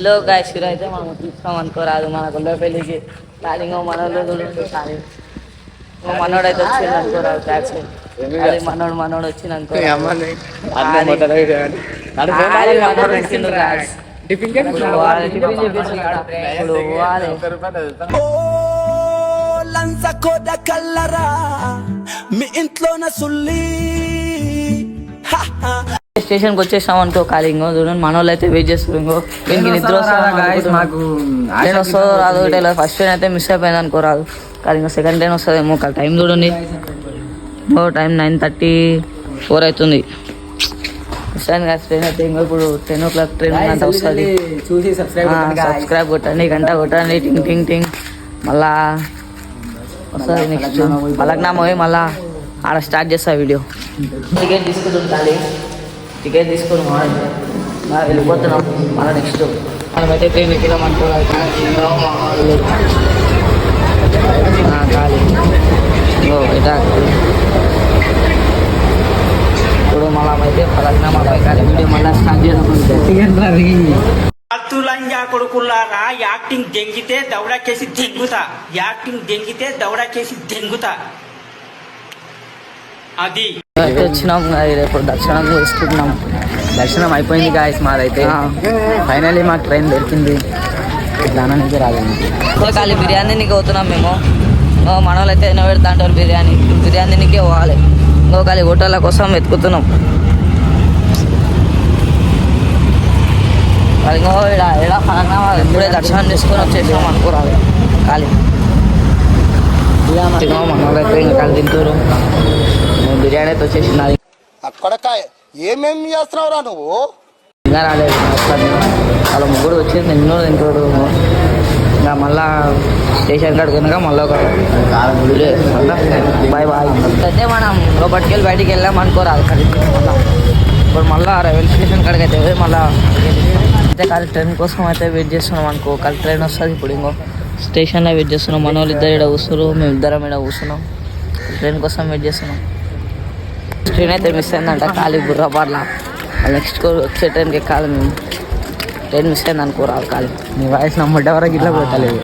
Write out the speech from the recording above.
hello guys అయితే మనం చూస్తాం అనుకోరాదు మన గుళ్ళో పెళ్ళికి ప్లానింగ్ మనోళ్ళు సారీ మనోడు అయితే వచ్చింది అనుకోరాదు ట్యాక్స్ అది మనోడు వచ్చింది అనుకో మీ ఇంట్లోన సుల్లి స్టేషన్కి వచ్చేసాం అనుకో ఖాళీ ఇంకో చూడండి మన వాళ్ళు అయితే వెయిట్ చేస్తారు ఇంకో దీనికి నిద్ర వస్తుందో రాదు ఒకటే ఫస్ట్ ట్రైన్ అయితే మిస్ అయిపోయింది అనుకో రాదు కానీ ఇంకా సెకండ్ ట్రైన్ వస్తుందేమో టైం చూడండి టైం 9:34 అవుతుంది ట్రైన్ అయితే ఇంకా ఇప్పుడు 10 o'clock ట్రైన్ అంటే వస్తుంది సబ్స్క్రైబ్ కొట్టండి గంట కొట్టండి టింగ్ టింగ్ టింగ్ మళ్ళా వస్తుంది నెక్స్ట్ పలక్నామా పోయి మళ్ళా ఆడ స్టార్ట్ చేస్తా వీడియో టికెట్ తీసుకుంటుంది టికెట్ తీసుకొని వెళ్ళిపోతున్నాం మళ్ళీ నెక్స్ట్ మనమైతే ట్రైన్ ఎక్కినామనుకో ఖాళీ ఇప్పుడు మళ్ళీ అయితే పలక్నామా ఖాళీ వీడియో మళ్ళీ స్టార్ట్ చేద్దాం అతులంజా కొడుకుల్లారా యాక్టింగ్ దెంగితే దౌడాకేసి దెంగుతా అది అయితే వచ్చినాం రేపు దర్శనం చేసుకుంటున్నాం దర్శనం అయిపోయింది గాయస్ మాదైతే ఫైనల్లీ మాకు ట్రైన్ దొరికింది దానానికి రాలేదు ఖాళీ బిర్యానీ నీకు అవుతున్నాం మేము మన వాళ్ళు అయితే ఎన్నో పెడతా అంటారు బిర్యానీ నీకే పోవాలి ఇంకో ఖాళీ హోటళ్ళ కోసం వెతుకుతున్నాం ఇంకో ఇలా పరంగా ఇప్పుడే దర్శనం చేసుకొని వచ్చేసాం అనుకోరాదు ఖాళీ మన వాళ్ళు అయితే ఇంకా ఖాళీ తింటారు బిర్యానీ అయితే వచ్చేసింది అక్కడక ఏమేమి చేస్తున్నావురా నువ్వు ఇంకా రాలేదు వాళ్ళ ముగ్గురు వచ్చేసి ఎన్నో తింటాడు ఇంకా మళ్ళా స్టేషన్ కాడికి కనుక మళ్ళీ ఒక బాయ్ బాయ్ అయితే మనం లోపలికి వెళ్ళి బయటికి వెళ్ళాం అనుకోరాదు మళ్ళీ ఇప్పుడు మళ్ళీ రైల్వే స్టేషన్ కాడికి అయితే మళ్ళీ అయితే ఖాళీ ట్రైన్ కోసం అయితే వెయిట్ చేస్తున్నాం అనుకో ఖాళీ ట్రైన్ వస్తుంది ఇప్పుడు ఇంకో స్టేషన్లో వెయిట్ చేస్తున్నాం మన వాళ్ళు ఇద్దరు ఇక్కడ కూర్చున్నారు మేము ఇద్దరం ఇక్కడ కూర్చున్నాం ట్రైన్ కోసం వెయిట్ చేస్తున్నాం ట్రైన్ అయితే మిస్ అయిందంట ఖాళీ బుర్రపాట్ల నెక్స్ట్ వచ్చే ట్రైన్కి ఎక్కాలి మేము ట్రైన్ మిస్ అయింది అనుకోరాదు ఖాళీ నీ వాయిస్ నమ్మటే వరకు ఇట్లా పెట్టలేదు